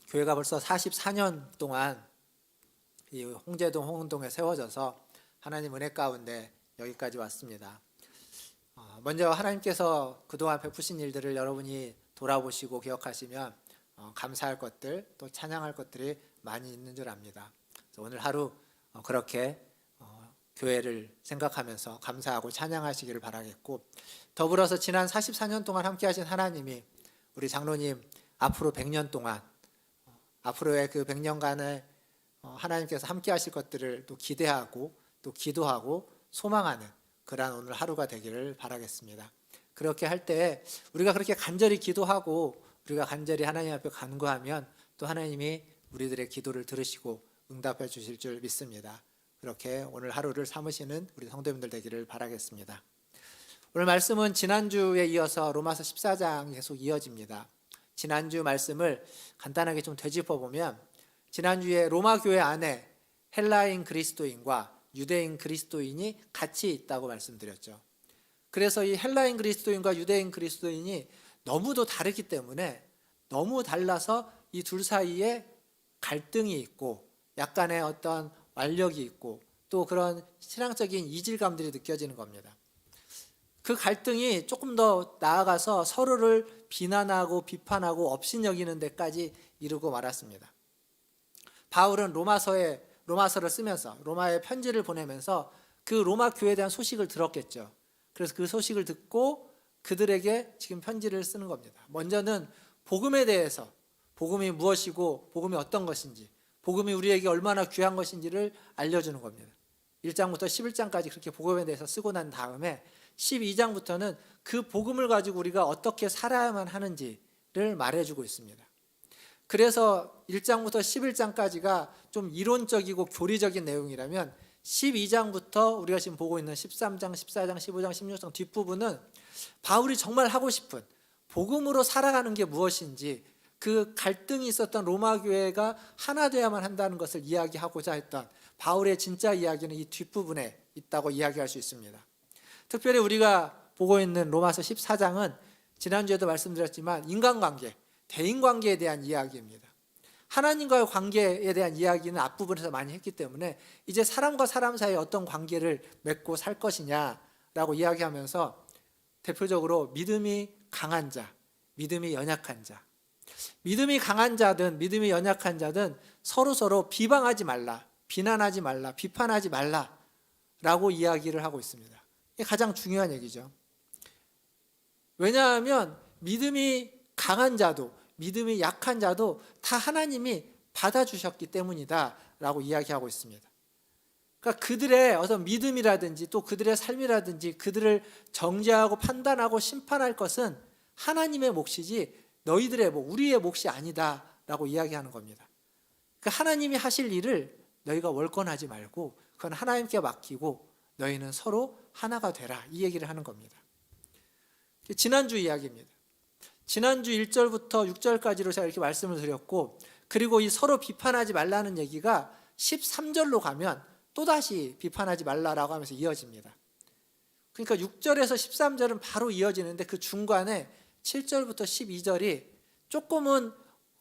교회가 벌써 44년 동안 이 홍제동 홍은동에 세워져서 하나님 은혜 가운데 여기까지 왔습니다. 먼저 하나님께서 그동안 베푸신 일들을 여러분이 돌아보시고 기억하시면 감사할 것들, 또 찬양할 것들이 많이 있는 줄 압니다. 그래서 오늘 하루 그렇게 교회를 생각하면서 감사하고 찬양하시기를 바라겠고, 더불어서 지난 44년 동안 함께 하신 하나님이 우리 장로님 앞으로 100년 동안, 앞으로의 그 100년간을 하나님께서 함께 하실 것들을 또 기대하고 또 기도하고 소망하는 그러한 오늘 하루가 되기를 바라겠습니다. 그렇게 할 때 우리가 그렇게 간절히 기도하고 우리가 간절히 하나님 앞에 간구하면 또 하나님이 우리들의 기도를 들으시고 응답해 주실 줄 믿습니다. 그렇게 오늘 하루를 삼으시는 우리 성도님들 되기를 바라겠습니다. 오늘 말씀은 지난주에 이어서 로마서 14장 계속 이어집니다. 지난주 말씀을 간단하게 좀 되짚어 보면, 지난주에 로마 교회 안에 헬라인 그리스도인과 유대인 그리스도인이 같이 있다고 말씀드렸죠. 그래서 이 헬라인 그리스도인과 유대인 그리스도인이 너무도 다르기 때문에, 너무 달라서 이 둘 사이에 갈등이 있고 약간의 어떤 완력이 있고 또 그런 신앙적인 이질감들이 느껴지는 겁니다. 그 갈등이 조금 더 나아가서 서로를 비난하고 비판하고 업신여기는 데까지 이르고 말았습니다. 바울은 로마서를 쓰면서, 로마에 편지를 보내면서 그 로마 교회에 대한 소식을 들었겠죠. 그래서 그 소식을 듣고 그들에게 지금 편지를 쓰는 겁니다. 먼저는 복음에 대해서, 복음이 무엇이고 복음이 어떤 것인지, 복음이 우리에게 얼마나 귀한 것인지를 알려주는 겁니다. 1장부터 11장까지 그렇게 복음에 대해서 쓰고 난 다음에 12장부터는 그 복음을 가지고 우리가 어떻게 살아야만 하는지를 말해주고 있습니다. 그래서 1장부터 11장까지가 좀 이론적이고 교리적인 내용이라면 12장부터 우리가 지금 보고 있는 13장, 14장, 15장, 16장 뒷부분은 바울이 정말 하고 싶은 복음으로 살아가는 게 무엇인지, 그 갈등이 있었던 로마 교회가 하나 되어야만 한다는 것을 이야기하고자 했던 바울의 진짜 이야기는 이 뒷부분에 있다고 이야기할 수 있습니다. 특별히 우리가 보고 있는 로마서 14장은 지난주에도 말씀드렸지만 인간관계, 대인관계에 대한 이야기입니다. 하나님과의 관계에 대한 이야기는 앞부분에서 많이 했기 때문에 이제 사람과 사람 사이에 어떤 관계를 맺고 살 것이냐라고 이야기하면서 대표적으로 믿음이 강한 자, 믿음이 연약한 자, 믿음이 강한 자든 믿음이 연약한 자든 서로 비방하지 말라, 비난하지 말라, 비판하지 말라라고 이야기를 하고 있습니다. 이게 가장 중요한 얘기죠. 왜냐하면 믿음이 강한 자도 믿음이 약한 자도 다 하나님이 받아주셨기 때문이다 라고 이야기하고 있습니다. 그러니까 그들의 어떤 믿음이라든지 또 그들의 삶이라든지 그들을 정죄하고 판단하고 심판할 것은 하나님의 몫이지 너희들의 우리의 몫이 아니다 라고 이야기하는 겁니다. 그러니까 하나님이 하실 일을 너희가 월권하지 말고 그건 하나님께 맡기고 너희는 서로 하나가 되라, 이 얘기를 하는 겁니다. 지난주 이야기입니다. 지난주 1절부터 6절까지로 제가 이렇게 말씀을 드렸고, 그리고 이 서로 비판하지 말라는 얘기가 13절로 가면 또다시 비판하지 말라라고 하면서 이어집니다. 그러니까 6절에서 13절은 바로 이어지는데 그 중간에 7절부터 12절이 조금은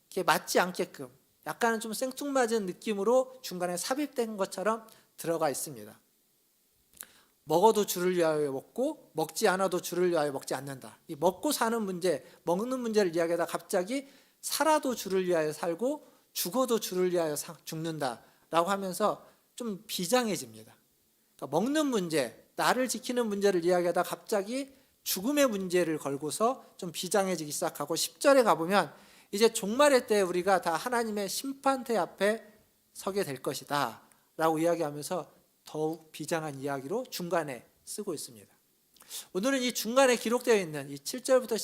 이렇게 맞지 않게끔 약간은 좀 생뚱맞은 느낌으로 중간에 삽입된 것처럼 들어가 있습니다. 먹어도 주를 위하여 먹고 먹지 않아도 주를 위하여 먹지 않는다. 이 먹고 사는 문제, 먹는 문제를 이야기하다 갑자기 살아도 주를 위하여 살고 죽어도 주를 위하여 죽는다라고 하면서 좀 비장해집니다. 그러니까 먹는 문제, 나를 지키는 문제를 이야기하다 갑자기 죽음의 문제를 걸고서 좀 비장해지기 시작하고 10절에 가보면 이제 종말의 때 우리가 다 하나님의 심판대 앞에 서게 될 것이다 라고 이야기하면서 더욱 비장한 이야기로 중간에 쓰고 있습니다. 오늘은 이 중간에 기록되어 있는 이 7절부터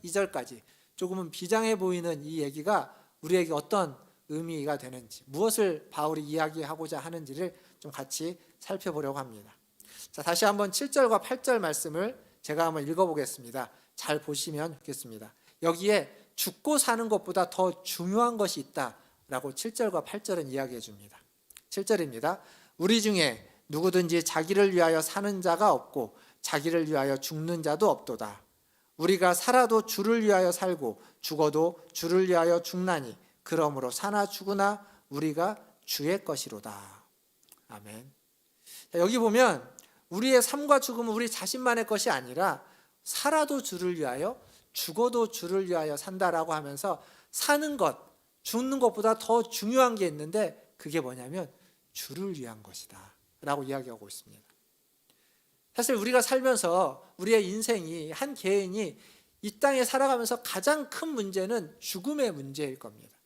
12절까지 조금은 비장해 보이는 이 얘기가 우리에게 어떤 의미가 되는지, 무엇을 바울이 이야기하고자 하는지를 좀 같이 살펴보려고 합니다. 자, 다시 한번 7절과 8절 말씀을 제가 한번 읽어보겠습니다. 잘 보시면 좋겠습니다. 여기에 죽고 사는 것보다 더 중요한 것이 있다라고 7절과 8절은 이야기해 줍니다. 7절입니다. 우리 중에 누구든지 자기를 위하여 사는 자가 없고 자기를 위하여 죽는 자도 없도다. 우리가 살아도 주를 위하여 살고 죽어도 주를 위하여 죽나니 그러므로 사나 죽으나 우리가 주의 것이로다. 아멘. 여기 보면 우리의 삶과 죽음은 우리 자신만의 것이 아니라 살아도 주를 위하여 죽어도 주를 위하여 산다라고 하면서 사는 것, 죽는 것보다 더 중요한 게 있는데 그게 뭐냐면 주를 위한 것이다 라고 이야기하고 있습니다. 사실 우리가 살면서 우리의 인생이 한 개인이 이 땅에 살아가면서 가장 큰 문제는 죽음의 문제일 겁니다.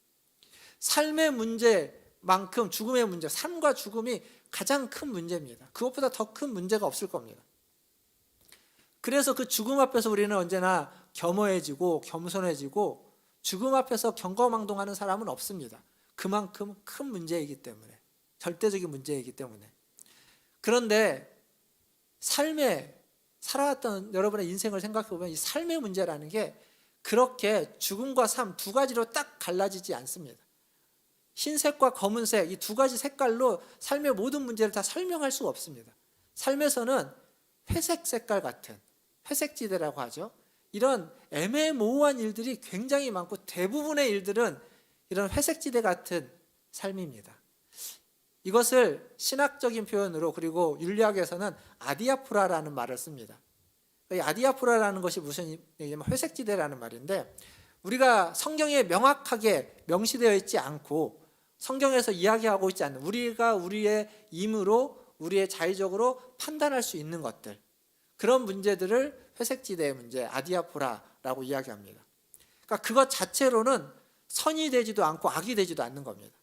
삶의 문제만큼 죽음의 문제, 삶과 죽음이 가장 큰 문제입니다. 그것보다 더 큰 문제가 없을 겁니다. 그래서 그 죽음 앞에서 우리는 언제나 겸허해지고 겸손해지고 죽음 앞에서 경거망동하는 사람은 없습니다. 그만큼 큰 문제이기 때문에, 절대적인 문제이기 때문에. 그런데 삶에 살아왔던 여러분의 인생을 생각해 보면 이 삶의 문제라는 게 그렇게 죽음과 삶 두 가지로 딱 갈라지지 않습니다. 흰색과 검은색 이 두 가지 색깔로 삶의 모든 문제를 다 설명할 수가 없습니다. 삶에서는 회색 색깔 같은 회색지대라고 하죠. 이런 애매모호한 일들이 굉장히 많고 대부분의 일들은 이런 회색지대 같은 삶입니다. 이것을 신학적인 표현으로 그리고 윤리학에서는 아디아프라라는 말을 씁니다. 이 아디아프라라는 것이 무슨 얘기냐면 회색지대라는 말인데 우리가 성경에 명확하게 명시되어 있지 않고 성경에서 이야기하고 있지 않는 우리가 우리의 임으로 우리의 자의적으로 판단할 수 있는 것들 그런 문제들을 회색지대의 문제 아디아프라라고 이야기합니다. 그러니까 그것 자체로는 선이 되지도 않고 악이 되지도 않는 겁니다.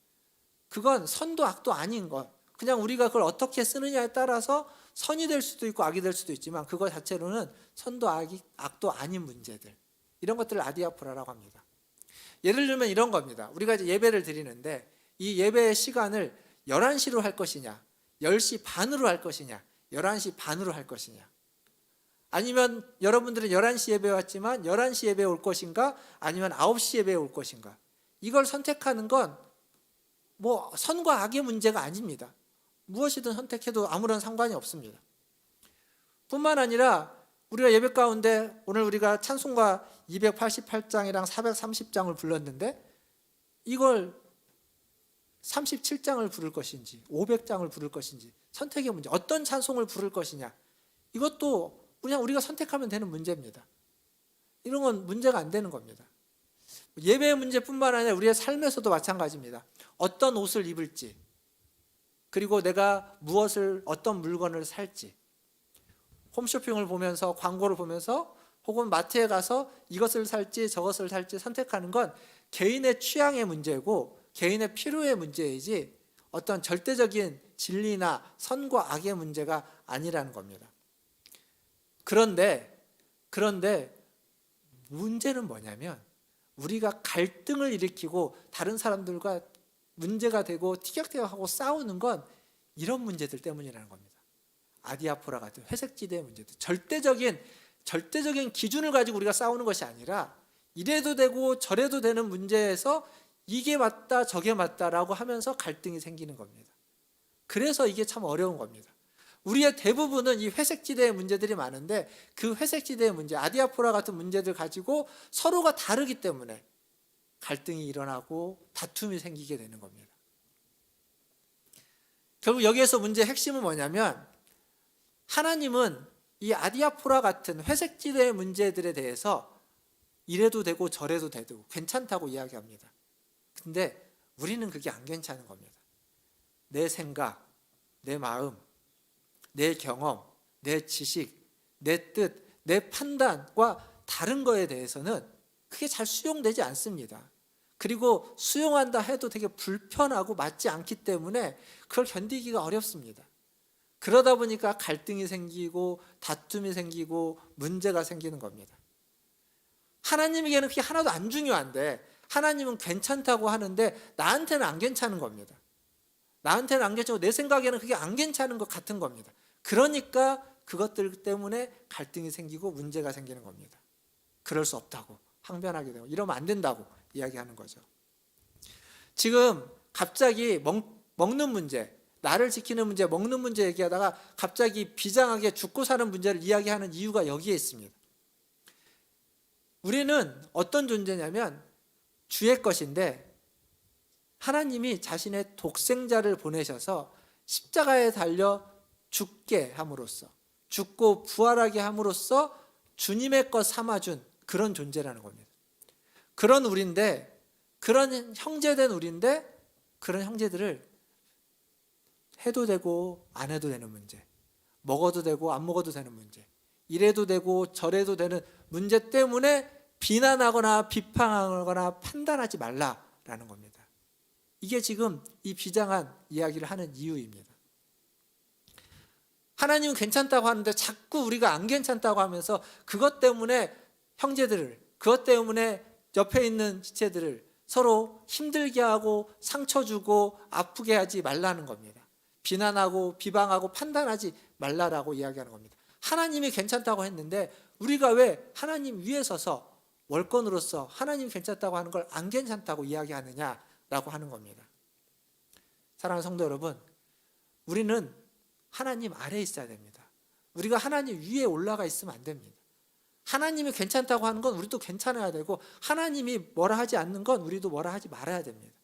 그건 선도 악도 아닌 것. 그냥 우리가 그걸 어떻게 쓰느냐에 따라서 선이 될 수도 있고 악이 될 수도 있지만 그거 자체로는 선도 악도 아닌 문제들. 이런 것들을 아디아프라라고 합니다. 예를 들면 이런 겁니다. 우리가 이제 예배를 드리는데 이 예배의 시간을 11시로 할 것이냐 10시 반으로 할 것이냐 11시 반으로 할 것이냐 아니면 여러분들은 11시 예배에 왔지만 11시 예배에 올 것인가 아니면 9시 예배에 올 것인가 이걸 선택하는 건 뭐 선과 악의 문제가 아닙니다. 무엇이든 선택해도 아무런 상관이 없습니다. 뿐만 아니라 우리가 예배 가운데 오늘 우리가 찬송가 288장이랑 430장을 불렀는데 이걸 37장을 부를 것인지 500장을 부를 것인지 선택의 문제 어떤 찬송을 부를 것이냐 이것도 그냥 우리가 선택하면 되는 문제입니다. 이런 건 문제가 안 되는 겁니다. 예배의 문제뿐만 아니라 우리의 삶에서도 마찬가지입니다. 어떤 옷을 입을지 그리고 내가 무엇을 어떤 물건을 살지 홈쇼핑을 보면서 광고를 보면서 혹은 마트에 가서 이것을 살지 저것을 살지 선택하는 건 개인의 취향의 문제고 개인의 필요의 문제이지 어떤 절대적인 진리나 선과 악의 문제가 아니라는 겁니다. 그런데 문제는 뭐냐면 우리가 갈등을 일으키고 다른 사람들과 문제가 되고 티격태격하고 싸우는 건 이런 문제들 때문이라는 겁니다. 아디아포라 같은 회색지대의 문제들 절대적인 기준을 가지고 우리가 싸우는 것이 아니라 이래도 되고 저래도 되는 문제에서 이게 맞다 저게 맞다라고 하면서 갈등이 생기는 겁니다. 그래서 이게 참 어려운 겁니다. 우리의 대부분은 이 회색지대의 문제들이 많은데 그 회색지대의 문제, 아디아포라 같은 문제들 가지고 서로가 다르기 때문에 갈등이 일어나고 다툼이 생기게 되는 겁니다. 결국 여기에서 문제의 핵심은 뭐냐면 하나님은 이 아디아포라 같은 회색지대의 문제들에 대해서 이래도 되고 저래도 되고 괜찮다고 이야기합니다. 근데 우리는 그게 안 괜찮은 겁니다. 내 생각, 내 마음, 내 경험, 내 지식, 내 뜻, 내 판단과 다른 거에 대해서는 그게 잘 수용되지 않습니다. 그리고 수용한다 해도 되게 불편하고 맞지 않기 때문에 그걸 견디기가 어렵습니다. 그러다 보니까 갈등이 생기고 다툼이 생기고 문제가 생기는 겁니다. 하나님에게는 그게 하나도 안 중요한데 하나님은 괜찮다고 하는데 나한테는 안 괜찮은 겁니다. 나한테는 안 괜찮고 내 생각에는 그게 안 괜찮은 것 같은 겁니다. 그러니까 그것들 때문에 갈등이 생기고 문제가 생기는 겁니다. 그럴 수 없다고 항변하게 되고 이러면 안 된다고 이야기하는 거죠. 지금 갑자기 먹는 문제, 나를 지키는 문제, 먹는 문제 얘기하다가 갑자기 비장하게 죽고 사는 문제를 이야기하는 이유가 여기에 있습니다. 우리는 어떤 존재냐면 주의 것인데 하나님이 자신의 독생자를 보내셔서 십자가에 달려 죽게 함으로써, 죽고 부활하게 함으로써 주님의 것 삼아준 그런 존재라는 겁니다. 그런 우리인데, 그런 형제된 우리인데, 그런 형제들을 해도 되고 안 해도 되는 문제, 먹어도 되고 안 먹어도 되는 문제, 이래도 되고 저래도 되는 문제 때문에 비난하거나 비판하거나 판단하지 말라라는 겁니다. 이게 지금 이 비장한 이야기를 하는 이유입니다. 하나님은 괜찮다고 하는데 자꾸 우리가 안 괜찮다고 하면서 그것 때문에 형제들을, 그것 때문에 옆에 있는 지체들을 서로 힘들게 하고 상처 주고 아프게 하지 말라는 겁니다. 비난하고 비방하고 판단하지 말라라고 이야기하는 겁니다. 하나님이 괜찮다고 했는데 우리가 왜 하나님 위에 서서 월권으로서 하나님이 괜찮다고 하는 걸 안 괜찮다고 이야기하느냐라고 하는 겁니다. 사랑하는 성도 여러분, 우리는 하나님 아래에 있어야 됩니다. 우리가 하나님 위에 올라가 있으면 안 됩니다. 하나님이 괜찮다고 하는 건 우리도 괜찮아야 되고, 하나님이 뭐라 하지 않는 건 우리도 뭐라 하지 말아야 됩니다.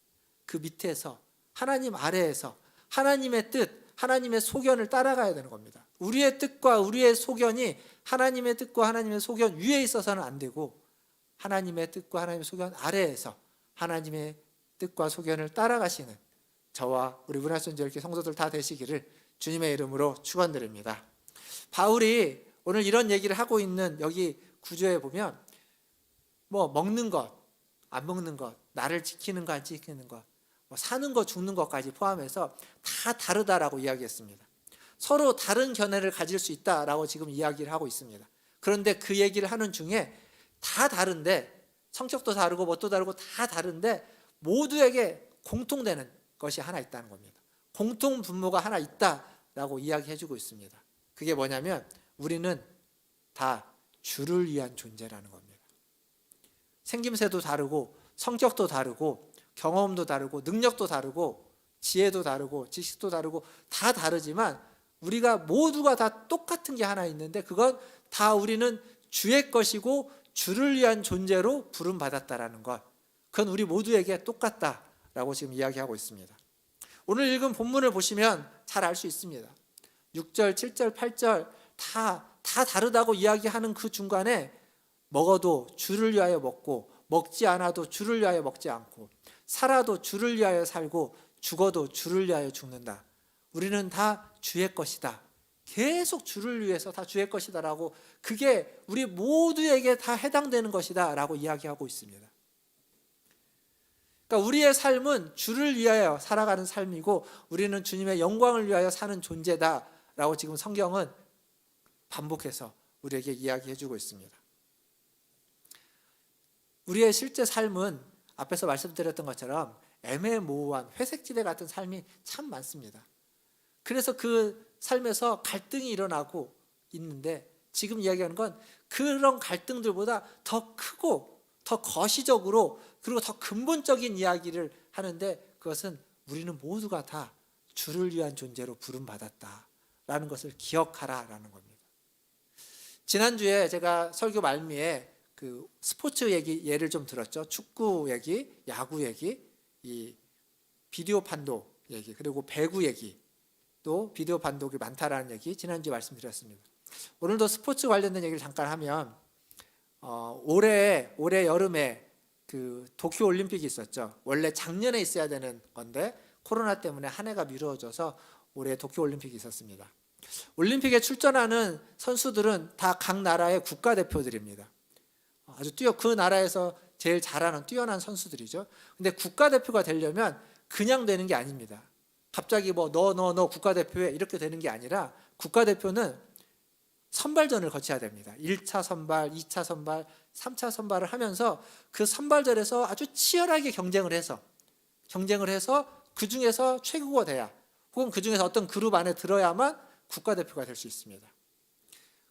그 밑에서, 하나님 아래에서 하나님의 뜻, 하나님의 소견을 따라가야 되는 겁니다. 우리의 뜻과 우리의 소견이 하나님의 뜻과 하나님의 소견 위에 있어서는 안 되고, 하나님의 뜻과 하나님의 소견 아래에서 하나님의 뜻과 소견을 따라가시는 저와 우리 문화선지열교 성도들 다 되시기를 주님의 이름으로 축원드립니다. 바울이 오늘 이런 얘기를 하고 있는 여기 구조에 보면 뭐 먹는 것, 안 먹는 것, 나를 지키는 것, 안 지키는 것, 뭐 사는 것, 죽는 것까지 포함해서 다 다르다라고 이야기했습니다. 서로 다른 견해를 가질 수 있다라고 지금 이야기를 하고 있습니다. 그런데 그 얘기를 하는 중에 다 다른데, 성격도 다르고 뭣도 다르고 다 다른데 모두에게 공통되는 것이 하나 있다는 겁니다. 공통 분모가 하나 있다라고 이야기해주고 있습니다. 그게 뭐냐면 우리는 다 주를 위한 존재라는 겁니다. 생김새도 다르고 성격도 다르고 경험도 다르고 능력도 다르고 지혜도 다르고 지식도 다르고 다 다르지만 우리가 모두가 다 똑같은 게 하나 있는데, 그건 다 우리는 주의 것이고 주를 위한 존재로 부름받았다라는 것, 그건 우리 모두에게 똑같다라고 지금 이야기하고 있습니다. 오늘 읽은 본문을 보시면 잘 알 수 있습니다. 6절, 7절, 8절 다 다르다고 이야기하는 그 중간에 먹어도 주를 위하여 먹고, 먹지 않아도 주를 위하여 먹지 않고, 살아도 주를 위하여 살고, 죽어도 주를 위하여 죽는다. 우리는 다 주의 것이다. 계속 주를 위해서 다 주의 것이다라고, 그게 우리 모두에게 다 해당되는 것이다라고 이야기하고 있습니다. 그러니까 우리의 삶은 주를 위하여 살아가는 삶이고 우리는 주님의 영광을 위하여 사는 존재다라고 지금 성경은 반복해서 우리에게 이야기해주고 있습니다. 우리의 실제 삶은 앞에서 말씀드렸던 것처럼 애매모호한 회색지대 같은 삶이 참 많습니다. 그래서 그 삶에서 갈등이 일어나고 있는데, 지금 이야기하는 건 그런 갈등들보다 더 크고 더 거시적으로 그리고 더 근본적인 이야기를 하는데, 그것은 우리는 모두가 다 주를 위한 존재로 부름받았다라는 것을 기억하라라는 겁니다. 지난주에 제가 설교 말미에 그 스포츠 얘기 예를 좀 들었죠. 축구 얘기, 야구 얘기, 이 비디오 판독 얘기, 그리고 배구 얘기, 또 비디오 판독이 많다라는 얘기 지난주에 말씀드렸습니다. 오늘도 스포츠 관련된 얘기를 잠깐 하면 올해 여름에 그 도쿄 올림픽이 있었죠. 원래 작년에 있어야 되는 건데 코로나 때문에 한 해가 미루어져서 올해 도쿄 올림픽이 있었습니다. 올림픽에 출전하는 선수들은 다 각 나라의 국가대표들입니다. 아주 그 나라에서 제일 잘하는 뛰어난 선수들이죠. 근데 국가대표가 되려면 그냥 되는 게 아닙니다. 갑자기 뭐 너 국가대표에 이렇게 되는 게 아니라, 국가대표는 선발전을 거쳐야 됩니다. 1차 선발, 2차 선발, 3차 선발을 하면서 그 선발전에서 아주 치열하게 경쟁을 해서 그 중에서 최고가 돼야, 혹은 그 중에서 어떤 그룹 안에 들어야만 국가대표가 될 수 있습니다.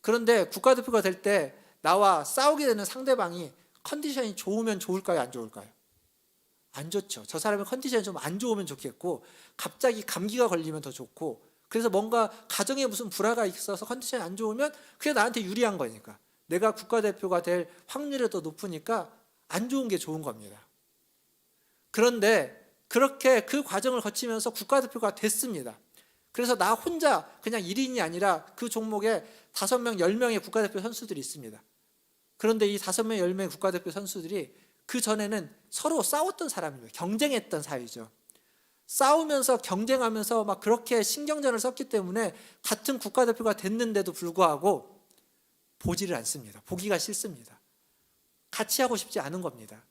그런데 국가대표가 될 때 나와 싸우게 되는 상대방이 컨디션이 좋으면 좋을까요, 안 좋을까요? 안 좋죠. 저 사람의 컨디션이 좀 안 좋으면 좋겠고, 갑자기 감기가 걸리면 더 좋고, 그래서 뭔가 가정에 무슨 불화가 있어서 컨디션이 안 좋으면 그게 나한테 유리한 거니까, 내가 국가대표가 될 확률이 더 높으니까 안 좋은 게 좋은 겁니다. 그런데 그렇게 그 과정을 거치면서 국가대표가 됐습니다. 그래서 나 혼자 그냥 1인이 아니라 그 종목에 5명, 10명의 국가대표 선수들이 있습니다. 그런데 이 5명, 10명의 국가대표 선수들이 그 전에는 서로 싸웠던 사람이에요. 경쟁했던 사이죠. 싸우면서 경쟁하면서 막 그렇게 신경전을 썼기 때문에 같은 국가대표가 됐는데도 불구하고 보지를 않습니다. 보기가 싫습니다. 같이 하고 싶지 않은 겁니다.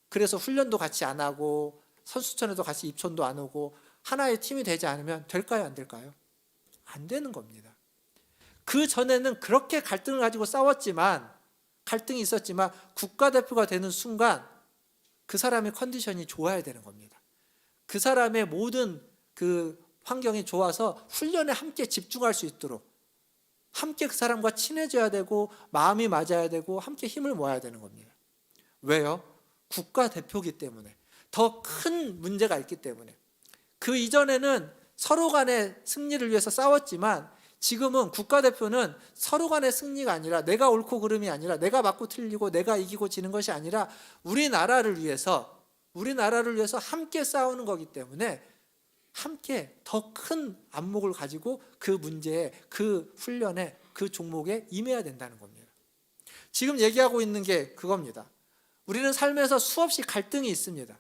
그래서 훈련도 같이 안 하고 선수촌에도 같이 입촌도 안 오고 하나의 팀이 되지 않으면 될까요? 안 될까요? 안 되는 겁니다. 그 전에는 그렇게 갈등을 가지고 싸웠지만, 갈등이 있었지만 국가대표가 되는 순간 그 사람의 컨디션이 좋아야 되는 겁니다. 그 사람의 모든 그 환경이 좋아서 훈련에 함께 집중할 수 있도록 함께 그 사람과 친해져야 되고 마음이 맞아야 되고 함께 힘을 모아야 되는 겁니다. 왜요? 국가대표이기 때문에, 더 큰 문제가 있기 때문에. 그 이전에는 서로 간의 승리를 위해서 싸웠지만 지금은 국가대표는 서로 간의 승리가 아니라, 내가 옳고 그름이 아니라, 내가 맞고 틀리고 내가 이기고 지는 것이 아니라 우리나라를 위해서 함께 싸우는 거기 때문에 함께 더 큰 안목을 가지고 그 문제에, 그 훈련에, 그 종목에 임해야 된다는 겁니다. 지금 얘기하고 있는 게 그겁니다. 우리는 삶에서 수없이 갈등이 있습니다.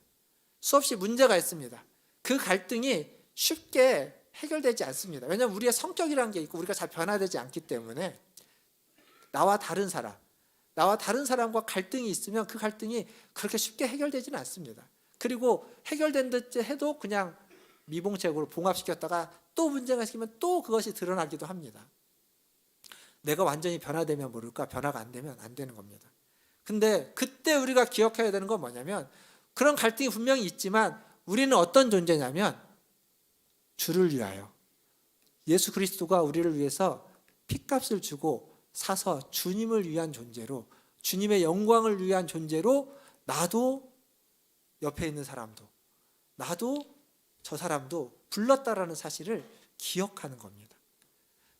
수없이 문제가 있습니다. 그 갈등이 쉽게 해결되지 않습니다. 왜냐하면 우리의 성격이라는 게 있고 우리가 잘 변화되지 않기 때문에 나와 다른 사람과 갈등이 있으면 그 갈등이 그렇게 쉽게 해결되지는 않습니다. 그리고 해결된 듯 해도 그냥 미봉책으로 봉합시켰다가 또 문제가 생기면 또 그것이 드러나기도 합니다. 내가 완전히 변화되면 모를까, 변화가 안 되면 안 되는 겁니다. 근데 그때 우리가 기억해야 되는 건 뭐냐면, 그런 갈등이 분명히 있지만 우리는 어떤 존재냐면 주를 위하여, 예수 그리스도가 우리를 위해서 핏값을 주고 사서 주님을 위한 존재로, 주님의 영광을 위한 존재로, 나도 옆에 있는 사람도, 나도 저 사람도 불렀다라는 사실을 기억하는 겁니다.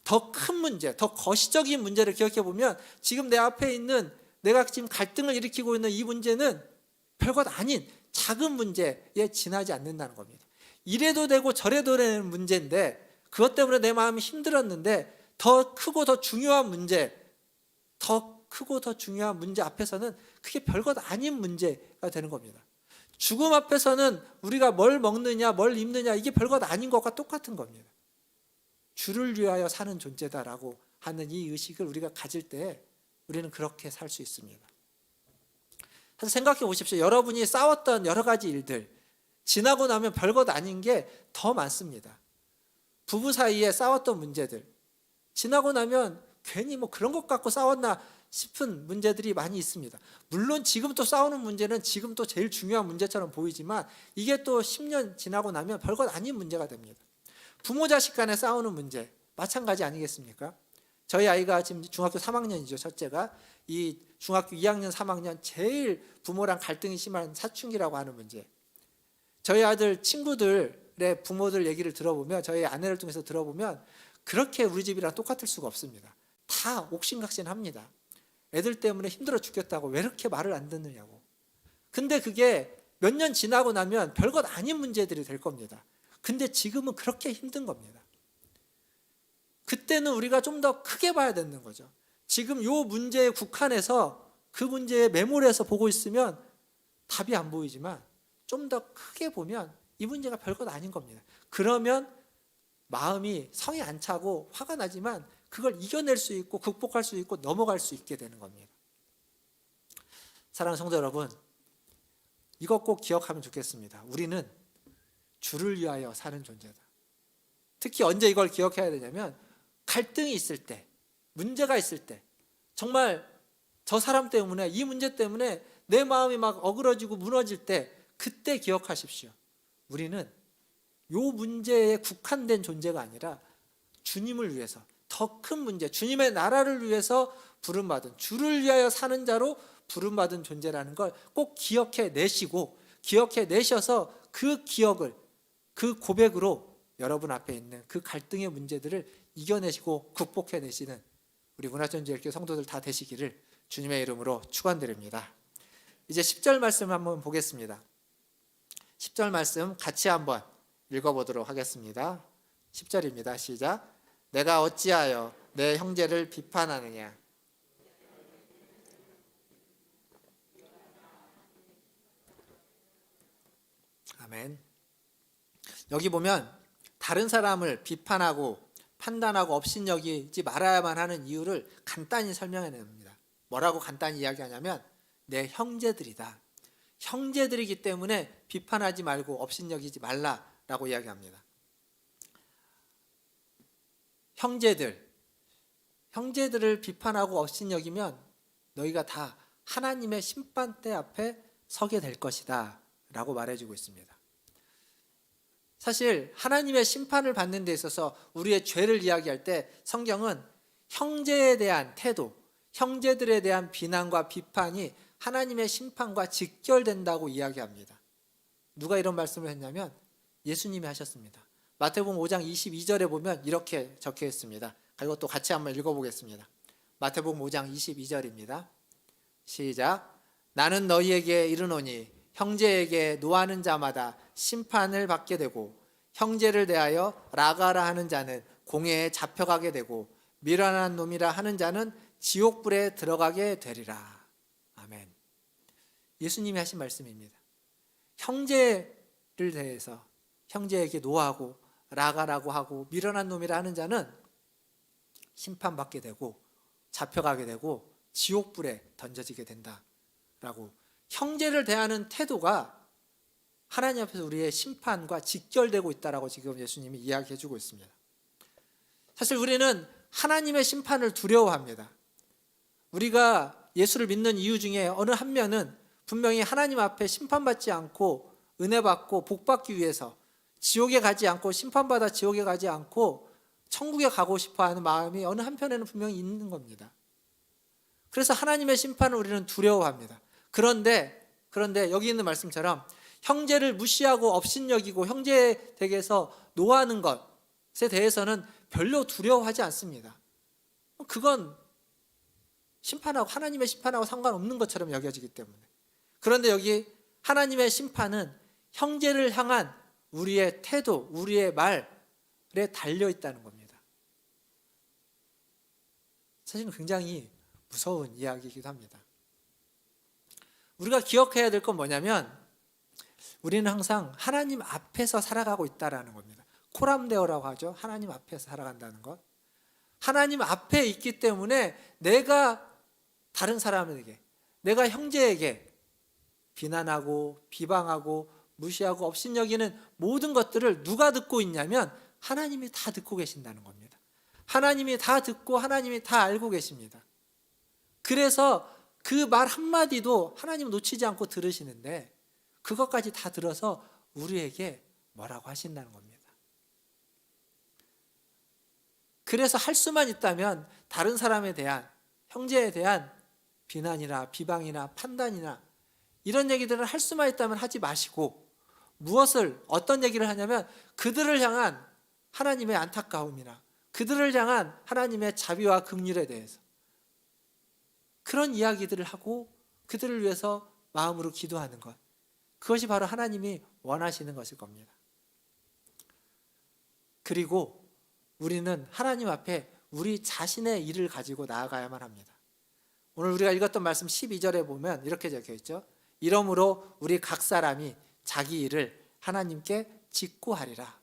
더 큰 문제, 더 거시적인 문제를 기억해 보면 지금 내 앞에 있는, 내가 지금 갈등을 일으키고 있는 이 문제는 별것 아닌 작은 문제에 지나지 않는다는 겁니다. 이래도 되고 저래도 되는 문제인데, 그것 때문에 내 마음이 힘들었는데 더 크고 더 중요한 문제, 앞에서는 그게 별것 아닌 문제가 되는 겁니다. 죽음 앞에서는 우리가 뭘 먹느냐 뭘 입느냐 이게 별것 아닌 것과 똑같은 겁니다. 주를 위하여 사는 존재다라고 하는 이 의식을 우리가 가질 때 우리는 그렇게 살 수 있습니다. 사실 생각해 보십시오. 여러분이 싸웠던 여러 가지 일들 지나고 나면 별것 아닌 게 더 많습니다. 부부 사이에 싸웠던 문제들 지나고 나면 괜히 뭐 그런 것 갖고 싸웠나 싶은 문제들이 많이 있습니다. 물론 지금 또 싸우는 문제는 지금 또 제일 중요한 문제처럼 보이지만 이게 또 10년 지나고 나면 별것 아닌 문제가 됩니다. 부모 자식 간에 싸우는 문제 마찬가지 아니겠습니까? 저희 아이가 지금 중학교 3학년이죠. 첫째가 이 중학교 2학년 3학년 제일 부모랑 갈등이 심한 사춘기라고 하는 문제. 저희 아들 친구들의 부모들 얘기를 들어보면, 저희 아내를 통해서 들어보면 그렇게 우리 집이랑 똑같을 수가 없습니다. 다 옥신각신합니다. 애들 때문에 힘들어 죽겠다고 왜 이렇게 말을 안 듣느냐고. 근데 그게 몇 년 지나고 나면 별것 아닌 문제들이 될 겁니다. 근데 지금은 그렇게 힘든 겁니다. 그때는 우리가 좀 더 크게 봐야 되는 거죠. 지금 이 문제에 국한해서 그 문제에 매몰해서 보고 있으면 답이 안 보이지만 좀 더 크게 보면 이 문제가 별것 아닌 겁니다. 그러면 마음이 성이 안 차고 화가 나지만 그걸 이겨낼 수 있고 극복할 수 있고 넘어갈 수 있게 되는 겁니다. 사랑하는 성도 여러분, 이것 꼭 기억하면 좋겠습니다. 우리는 주를 위하여 사는 존재다. 특히 언제 이걸 기억해야 되냐면 갈등이 있을 때, 문제가 있을 때, 정말 저 사람 때문에, 이 문제 때문에 내 마음이 막 어그러지고 무너질 때 그때 기억하십시오. 우리는 이 문제에 국한된 존재가 아니라 주님을 위해서 더 큰 문제, 주님의 나라를 위해서 부름받은, 주를 위하여 사는 자로 부름받은 존재라는 걸 꼭 기억해 내셔서 그 기억을, 그 고백으로 여러분 앞에 있는 그 갈등의 문제들을 이겨내시고 극복해내시는 우리 문화전지일교 성도들 다 되시기를 주님의 이름으로 축원드립니다. 이제 10절 말씀 한번 보겠습니다. 10절 말씀 같이 한번 읽어보도록 하겠습니다. 10절입니다. 시작. 내가 어찌하여 내 형제를 비판하느냐. 아멘. 여기 보면 다른 사람을 비판하고 판단하고 업신여기지 말아야만 하는 이유를 간단히 설명해 냅니다. 뭐라고 간단히 이야기하냐면 내 형제들이다. 형제들이기 때문에 비판하지 말고 업신여기지 말라라고 이야기합니다. 형제들을 비판하고 업신여기면 너희가 다 하나님의 심판대 앞에 서게 될 것이다 라고 말해주고 있습니다. 사실 하나님의 심판을 받는 데 있어서 우리의 죄를 이야기할 때 성경은 형제에 대한 태도, 형제들에 대한 비난과 비판이 하나님의 심판과 직결된다고 이야기합니다. 누가 이런 말씀을 했냐면 예수님이 하셨습니다. 마태복음 5장 22절에 보면 이렇게 적혀 있습니다. 이것도 같이 한번 읽어보겠습니다. 마태복음 5장 22절입니다. 시작. 나는 너희에게 이르노니 형제에게 노하는 자마다 심판을 받게 되고 형제를 대하여 라가라 하는 자는 공회에 잡혀가게 되고 미련한 놈이라 하는 자는 지옥불에 들어가게 되리라. 아멘. 예수님이 하신 말씀입니다. 형제를 대해서 형제에게 노하고 라가라고 하고 미련한 놈이라 하는 자는 심판받게 되고 잡혀가게 되고 지옥불에 던져지게 된다라고. 형제를 대하는 태도가 하나님 앞에서 우리의 심판과 직결되고 있다라고 지금 예수님이 이야기해 주고 있습니다. 사실 우리는 하나님의 심판을 두려워합니다. 우리가 예수를 믿는 이유 중에 어느 한 면은 분명히 하나님 앞에 심판받지 않고 은혜 받고 복 받기 위해서 지옥에 가지 않고 심판받아 지옥에 가지 않고 천국에 가고 싶어 하는 마음이 어느 한편에는 분명히 있는 겁니다. 그래서 하나님의 심판을 우리는 두려워합니다. 그런데 여기 있는 말씀처럼 형제를 무시하고 업신여기고 형제 댁에서 노하는 것에 대해서는 별로 두려워하지 않습니다. 그건 심판하고 하나님의 심판하고 상관없는 것처럼 여겨지기 때문에. 그런데 여기 하나님의 심판은 형제를 향한 우리의 태도, 우리의 말에 달려 있다는 겁니다. 사실은 굉장히 무서운 이야기이기도 합니다. 우리가 기억해야 될 건 뭐냐면 우리는 항상 하나님 앞에서 살아가고 있다는 겁니다. 코람데오라고 하죠. 하나님 앞에서 살아간다는 것. 하나님 앞에 있기 때문에 내가 다른 사람에게, 내가 형제에게 비난하고 비방하고 무시하고 업신여기는 모든 것들을 누가 듣고 있냐면 하나님이 다 듣고 계신다는 겁니다. 하나님이 다 듣고 하나님이 다 알고 계십니다. 그래서 그 말 한마디도 하나님 놓치지 않고 들으시는데 그것까지 다 들어서 우리에게 뭐라고 하신다는 겁니다. 그래서 할 수만 있다면 다른 사람에 대한, 형제에 대한 비난이나 비방이나 판단이나 이런 얘기들을 할 수만 있다면 하지 마시고 어떤 얘기를 하냐면 그들을 향한 하나님의 안타까움이나 그들을 향한 하나님의 자비와 긍휼에 대해서 그런 이야기들을 하고 그들을 위해서 마음으로 기도하는 것, 그것이 바로 하나님이 원하시는 것일 겁니다. 그리고 우리는 하나님 앞에 우리 자신의 일을 가지고 나아가야만 합니다. 오늘 우리가 읽었던 말씀 12절에 보면 이렇게 적혀 있죠. 이러므로 우리 각 사람이 자기 일을 하나님께 직고하리라.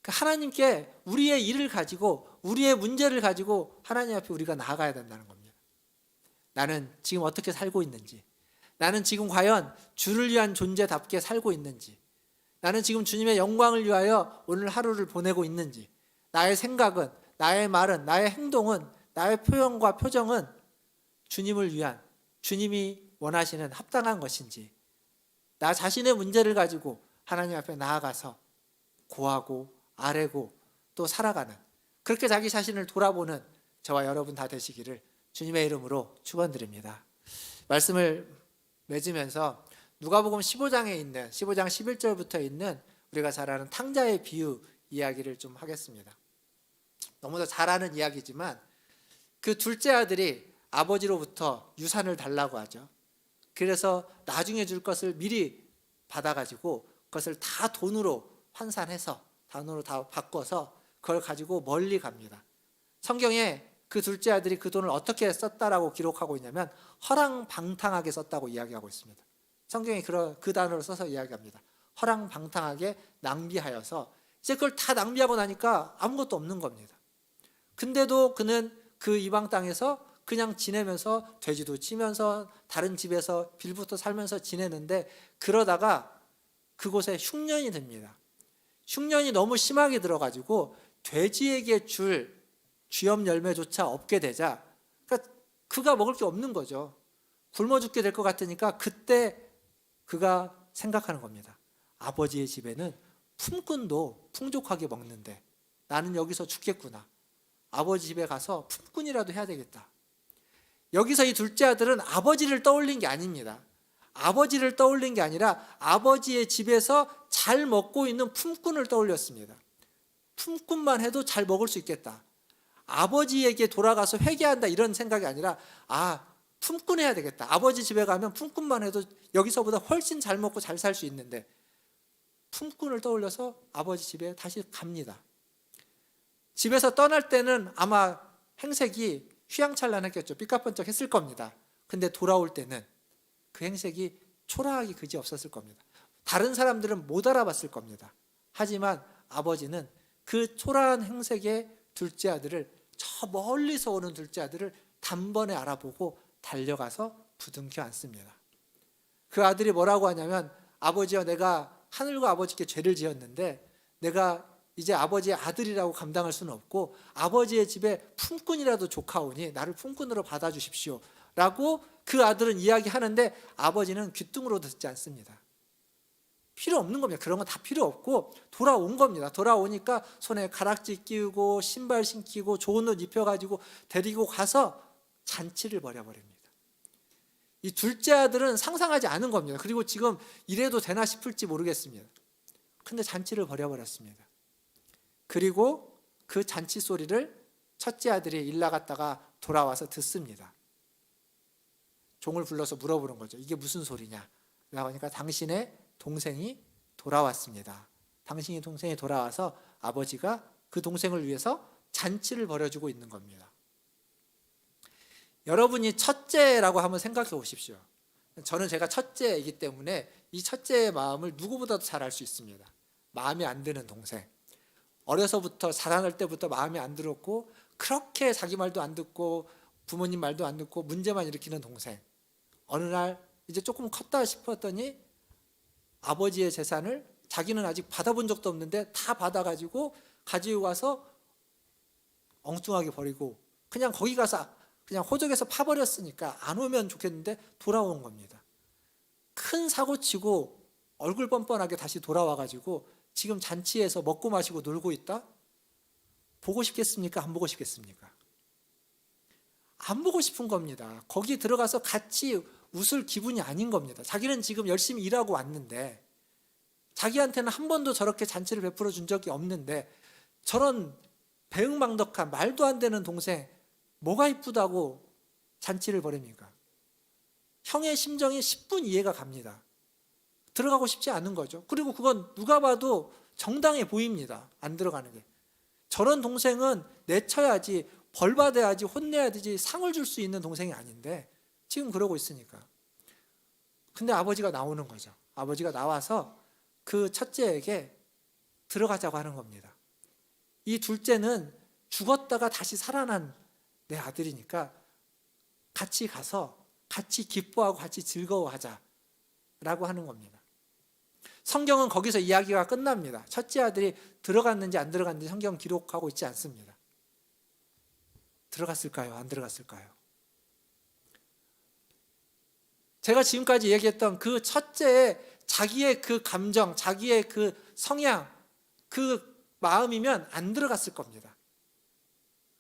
하나님께 우리의 일을 가지고 우리의 문제를 가지고 하나님 앞에 우리가 나아가야 된다는 겁니다. 나는 지금 어떻게 살고 있는지, 나는 지금 과연 주를 위한 존재답게 살고 있는지, 나는 지금 주님의 영광을 위하여 오늘 하루를 보내고 있는지, 나의 생각은, 나의 말은, 나의 행동은, 나의 표현과 표정은 주님을 위한, 주님이 원하시는 합당한 것인지, 나 자신의 문제를 가지고 하나님 앞에 나아가서 고하고 아뢰고 또 살아가는, 그렇게 자기 자신을 돌아보는 저와 여러분 다 되시기를 주님의 이름으로 축원드립니다. 말씀을 맺으면서 누가복음 15장에 있는 15장 11절부터 있는 우리가 잘 아는 탕자의 비유 이야기를 좀 하겠습니다. 너무나 잘 아는 이야기지만 그 둘째 아들이 아버지로부터 유산을 달라고 하죠. 그래서 나중에 줄 것을 미리 받아가지고 그것을 다 돈으로 환산해서 돈으로 다 바꿔서 그걸 가지고 멀리 갑니다. 성경에 그 둘째 아들이 그 돈을 어떻게 썼다라고 기록하고 있냐면 허랑방탕하게 썼다고 이야기하고 있습니다. 성경에 그 단어를 써서 이야기합니다. 허랑방탕하게 낭비하여서 이제 그걸 다 낭비하고 나니까 아무것도 없는 겁니다. 근데도 그는 그 이방 땅에서 그냥 지내면서 돼지도 치면서 다른 집에서 빌부터 살면서 지내는데 그러다가 그곳에 흉년이 듭니다. 흉년이 너무 심하게 들어가지고 돼지에게 줄 쥐염 열매조차 없게 되자 그러니까 그가 먹을 게 없는 거죠. 굶어 죽게 될 것 같으니까 그때 그가 생각하는 겁니다. 아버지의 집에는 품꾼도 풍족하게 먹는데 나는 여기서 죽겠구나. 아버지 집에 가서 품꾼이라도 해야 되겠다. 여기서 이 둘째 아들은 아버지를 떠올린 게 아닙니다. 아버지를 떠올린 게 아니라 아버지의 집에서 잘 먹고 있는 품꾼을 떠올렸습니다. 품꾼만 해도 잘 먹을 수 있겠다. 아버지에게 돌아가서 회개한다 이런 생각이 아니라 품꾼 해야 되겠다. 아버지 집에 가면 품꾼만 해도 여기서보다 훨씬 잘 먹고 잘 살 수 있는데 품꾼을 떠올려서 아버지 집에 다시 갑니다. 집에서 떠날 때는 아마 행색이 휘황찬란했겠죠. 삐까뻔쩍 했을 겁니다. 근데 돌아올 때는 그 행색이 초라하기 그지 없었을 겁니다. 다른 사람들은 못 알아봤을 겁니다. 하지만 아버지는 그 초라한 행색의 둘째 아들을 저 멀리서 오는 둘째 아들을 단번에 알아보고 달려가서 부둥켜 안습니다. 그 아들이 뭐라고 하냐면 아버지여 내가 하늘과 아버지께 죄를 지었는데 내가 이제 아버지의 아들이라고 감당할 수는 없고 아버지의 집에 품꾼이라도 좋카오니 나를 품꾼으로 받아주십시오 라고 그 아들은 이야기하는데 아버지는 귀뚱으로 듣지 않습니다. 필요 없는 겁니다. 그런 건 다 필요 없고 돌아온 겁니다. 돌아오니까 손에 가락지 끼우고 신발 신기고 좋은 옷 입혀가지고 데리고 가서 잔치를 벌여버립니다. 이 둘째 아들은 상상하지 않은 겁니다. 그리고 지금 이래도 되나 싶을지 모르겠습니다. 근데 잔치를 벌여버렸습니다. 그리고 그 잔치 소리를 첫째 아들이 일 나갔다가 돌아와서 듣습니다. 종을 불러서 물어보는 거죠. 이게 무슨 소리냐? 그러니까 당신의 동생이 돌아왔습니다. 당신의 동생이 돌아와서 아버지가 그 동생을 위해서 잔치를 벌여주고 있는 겁니다. 여러분이 첫째라고 한번 생각해 보십시오. 저는 제가 첫째이기 때문에 이 첫째의 마음을 누구보다도 잘 알 수 있습니다. 마음에 안 드는 동생. 어려서부터 자라날 때부터 마음에 안 들었고 그렇게 자기 말도 안 듣고 부모님 말도 안 듣고 문제만 일으키는 동생. 어느 날 이제 조금 컸다 싶었더니 아버지의 재산을 자기는 아직 받아본 적도 없는데 다 받아가지고 가지고 와서 엉뚱하게 버리고 그냥 거기 가서 그냥 호적에서 파버렸으니까 안 오면 좋겠는데 돌아온 겁니다. 큰 사고치고 얼굴 뻔뻔하게 다시 돌아와가지고 지금 잔치에서 먹고 마시고 놀고 있다? 보고 싶겠습니까? 안 보고 싶겠습니까? 안 보고 싶은 겁니다. 거기 들어가서 같이 웃을 기분이 아닌 겁니다. 자기는 지금 열심히 일하고 왔는데 자기한테는 한 번도 저렇게 잔치를 베풀어 준 적이 없는데 저런 배응망덕한 말도 안 되는 동생 뭐가 이쁘다고 잔치를 벌입니까? 형의 심정이 10분 이해가 갑니다. 들어가고 싶지 않은 거죠. 그리고 그건 누가 봐도 정당해 보입니다. 안 들어가는 게. 저런 동생은 내쳐야지 벌 받아야지 혼내야 되지 상을 줄 수 있는 동생이 아닌데 지금 그러고 있으니까. 근데 아버지가 나오는 거죠. 아버지가 나와서 그 첫째에게 들어가자고 하는 겁니다. 이 둘째는 죽었다가 다시 살아난 내 아들이니까 같이 가서 같이 기뻐하고 같이 즐거워하자라고 하는 겁니다. 성경은 거기서 이야기가 끝납니다. 첫째 아들이 들어갔는지 안 들어갔는지 성경 기록하고 있지 않습니다. 들어갔을까요? 안 들어갔을까요? 제가 지금까지 얘기했던 그 첫째의 자기의 그 감정, 자기의 그 성향, 그 마음이면 안 들어갔을 겁니다.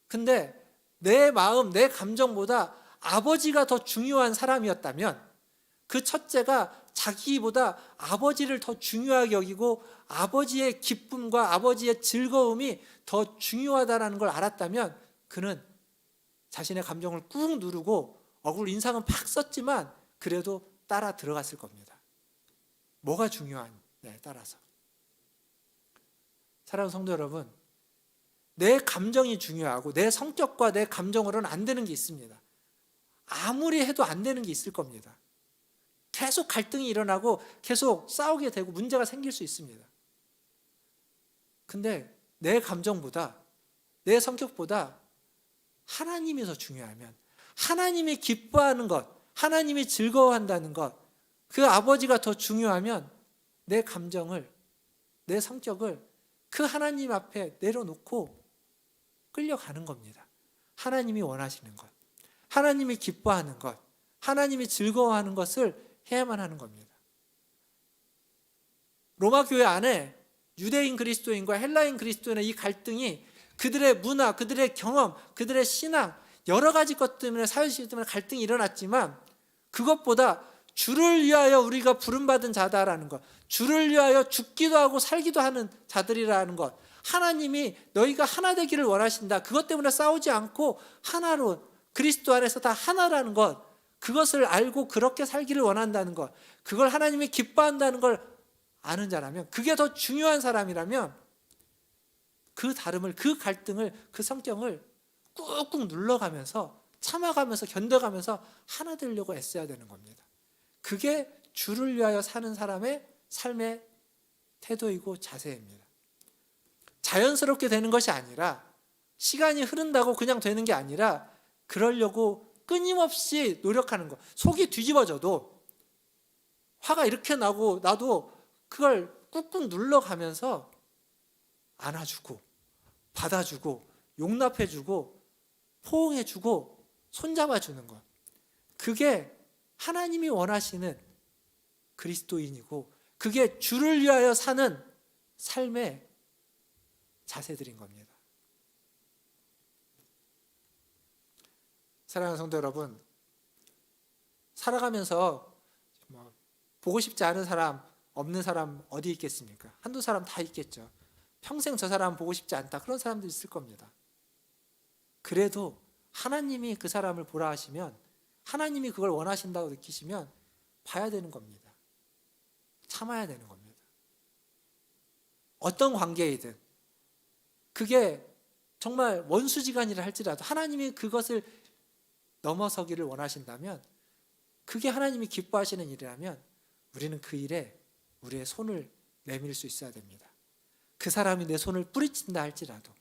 근데 내 마음, 내 감정보다 아버지가 더 중요한 사람이었다면 그 첫째가 자기보다 아버지를 더 중요하게 여기고 아버지의 기쁨과 아버지의 즐거움이 더 중요하다는 걸 알았다면 그는 자신의 감정을 꾹 누르고 얼굴 인상은 팍 썼지만 그래도 따라 들어갔을 겁니다. 뭐가 중요한 따라서. 사랑하는 성도 여러분, 내 감정이 중요하고 내 성격과 내 감정으로는 안 되는 게 있습니다. 아무리 해도 안 되는 게 있을 겁니다. 계속 갈등이 일어나고 계속 싸우게 되고 문제가 생길 수 있습니다. 근데 내 감정보다 내 성격보다 하나님이 더 중요하면, 하나님이 기뻐하는 것, 하나님이 즐거워한다는 것, 그 아버지가 더 중요하면 내 감정을, 내 성격을 그 하나님 앞에 내려놓고 끌려가는 겁니다. 하나님이 원하시는 것, 하나님이 기뻐하는 것, 하나님이 즐거워하는 것을 해야만 하는 겁니다. 로마 교회 안에 유대인 그리스도인과 헬라인 그리스도인의 이 갈등이 그들의 문화, 그들의 경험, 그들의 신앙, 여러 가지 것 때문에, 사회시기 때문에 갈등이 일어났지만, 그것보다 주를 위하여 우리가 부름받은 자다라는 것, 주를 위하여 죽기도 하고 살기도 하는 자들이라는 것, 하나님이 너희가 하나 되기를 원하신다, 그것 때문에 싸우지 않고 하나로, 그리스도 안에서 다 하나라는 것, 그것을 알고 그렇게 살기를 원한다는 것, 그걸 하나님이 기뻐한다는 걸 아는 자라면, 그게 더 중요한 사람이라면 그 다름을, 그 갈등을, 그 성격을 꾹꾹 눌러가면서 참아가면서 견뎌가면서 하나 되려고 애써야 되는 겁니다. 그게 주를 위하여 사는 사람의 삶의 태도이고 자세입니다. 자연스럽게 되는 것이 아니라, 시간이 흐른다고 그냥 되는 게 아니라, 그러려고 끊임없이 노력하는 것. 속이 뒤집어져도, 화가 이렇게 나고 나도 그걸 꾹꾹 눌러가면서 안아주고 받아주고 용납해주고 포옹해주고 손잡아주는 것, 그게 하나님이 원하시는 그리스도인이고, 그게 주를 위하여 사는 삶의 자세들인 겁니다. 사랑하는 성도 여러분, 살아가면서 보고 싶지 않은 사람, 없는 사람 어디 있겠습니까? 한두 사람 다 있겠죠. 평생 저 사람 보고 싶지 않다, 그런 사람도 있을 겁니다. 그래도 하나님이 그 사람을 보라 하시면, 하나님이 그걸 원하신다고 느끼시면 봐야 되는 겁니다. 참아야 되는 겁니다. 어떤 관계이든, 그게 정말 원수지간이라 할지라도 하나님이 그것을 넘어서기를 원하신다면, 그게 하나님이 기뻐하시는 일이라면 우리는 그 일에 우리의 손을 내밀 수 있어야 됩니다. 그 사람이 내 손을 뿌리친다 할지라도,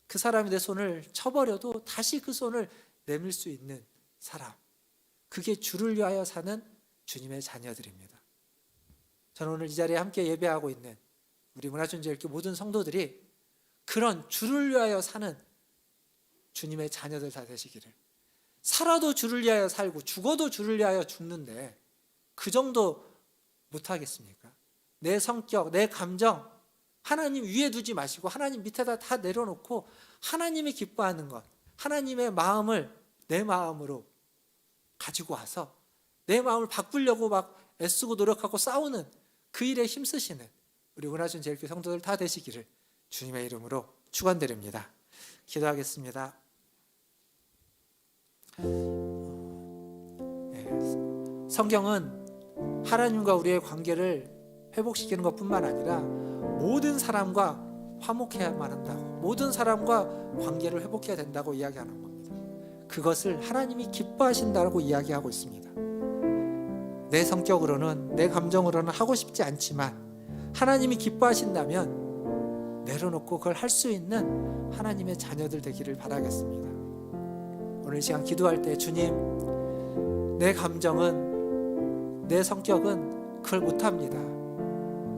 그 사람이 내 손을 쳐버려도 다시 그 손을 내밀 수 있는 사람, 그게 주를 위하여 사는 주님의 자녀들입니다. 저는 오늘 이 자리에 함께 예배하고 있는 우리 문화촌제일교 모든 성도들이 그런 주를 위하여 사는 주님의 자녀들 다 되시기를. 살아도 주를 위하여 살고 죽어도 주를 위하여 죽는데 그 정도 못하겠습니까? 내 성격, 내 감정 하나님 위에 두지 마시고 하나님 밑에다 다 내려놓고 하나님이 기뻐하는 것, 하나님의 마음을 내 마음으로 가지고 와서 내 마음을 바꾸려고 막 애쓰고 노력하고 싸우는 그 일에 힘쓰시는 우리 문화촌제일교 성도들 다 되시기를 주님의 이름으로 축원드립니다. 기도하겠습니다. 성경은 하나님과 우리의 관계를 회복시키는 것뿐만 아니라 모든 사람과 화목해야만 한다고, 모든 사람과 관계를 회복해야 된다고 이야기하는 겁니다. 그것을 하나님이 기뻐하신다고 이야기하고 있습니다. 내 성격으로는, 내 감정으로는 하고 싶지 않지만 하나님이 기뻐하신다면 내려놓고 그걸 할 수 있는 하나님의 자녀들 되기를 바라겠습니다. 오늘 시간 기도할 때, 주님, 내 감정은, 내 성격은 그걸 못합니다.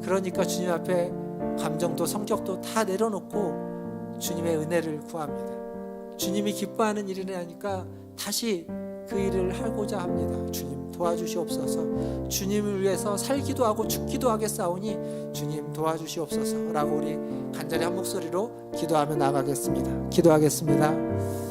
그러니까 주님 앞에 감정도 성격도 다 내려놓고 주님의 은혜를 구합니다. 주님이 기뻐하는 일이라니까 다시 그 일을 하고자 합니다. 주님 도와주시옵소서. 주님을 위해서 살기도 하고 죽기도 하겠사오니 주님 도와주시옵소서 라고 우리 간절히 한 목소리로 기도하며 나가겠습니다. 기도하겠습니다.